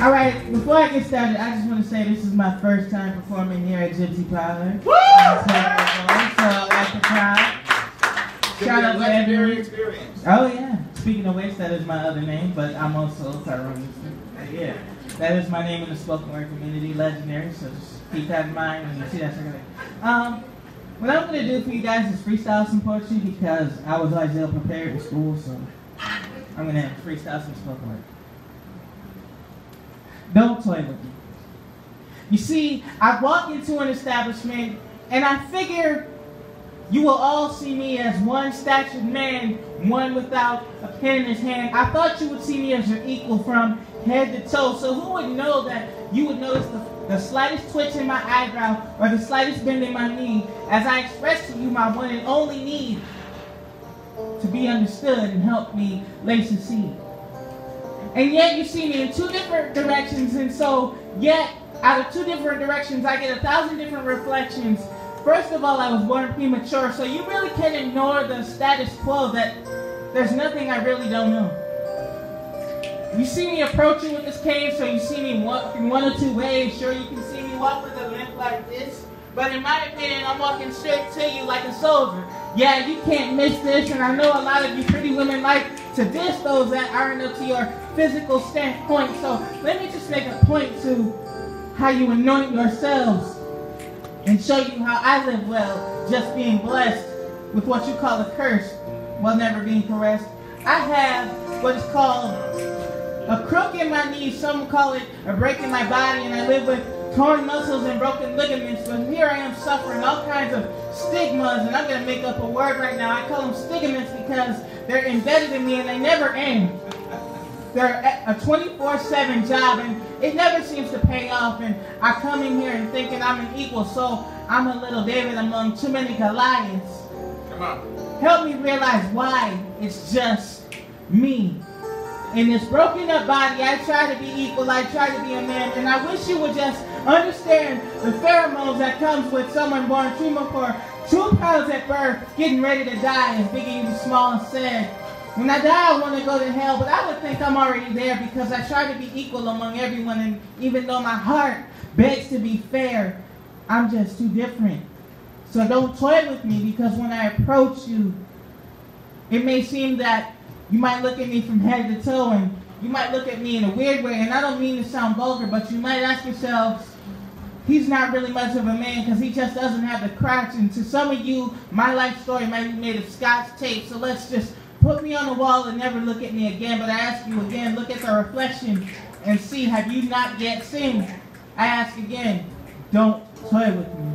Alright, before I get started, I just want to say this is my first time performing here at Gypsy Parlor. Woo! So I like the crowd. Shout out to everyone. Experience. Oh yeah. Speaking of which, that is my other name, but I'm also Parlor. Yeah. That is my name in the spoken word community, legendary, so just keep that in mind when you see that second thing. What I'm going to do for you guys is freestyle some poetry because I was always ill prepared in school, so I'm going to freestyle some spoken word. Don't toy with me. You see, I walk into an establishment and I figure you will all see me as one statured man, one without a pen in his hand. I thought you would see me as your equal from head to toe. So who would know that you would notice the slightest twitch in my eyebrow or the slightest bend in my knee as I express to you my one and only need to be understood and help me lay succeed. And yet you see me in two different directions, and so yet out of two different directions I get 1,000 different reflections. First of all, I was born premature, so you really can't ignore the status quo that there's nothing I really don't know. You see me approaching with this cane, so you see me walk in one or two ways. Sure, you can see me walk with a limp like this, but in my opinion, I'm walking straight to you like a soldier. Yeah, you can't miss this, and I know a lot of you pretty women like to diss those that aren't up to your physical standpoint, so let me just make a point to how you anoint yourselves and show you how I live well, just being blessed with what you call a curse while never being caressed. I have what is called a crook in my knee, some call it a break in my body, and I live with torn muscles and broken ligaments, but here I am suffering all kinds of stigmas, and I'm going to make up a word right now. I call them stigaments because they're embedded in me and they never end. They're a 24/7 job, and it never seems to pay off, and I come in here and thinking I'm an equal, so I'm a little David among too many Goliaths. Come on. Help me realize why it's just me. In this broken up body, I try to be equal, I try to be a man, and I wish you would just understand the pheromones that comes with someone born premature, 2 pounds at birth, getting ready to die, as big and small and sad. When I die, I want to go to hell, but I would think I'm already there because I try to be equal among everyone, and even though my heart begs to be fair, I'm just too different. So don't toy with me, because when I approach you, it may seem that you might look at me from head to toe, and you might look at me in a weird way, and I don't mean to sound vulgar, but you might ask yourselves, he's not really much of a man because he just doesn't have the crotch, and to some of you, my life story might be made of Scotch tape, so let's just put me on the wall and never look at me again. But I ask you again, look at the reflection and see, have you not yet seen? I ask again, don't toy with me.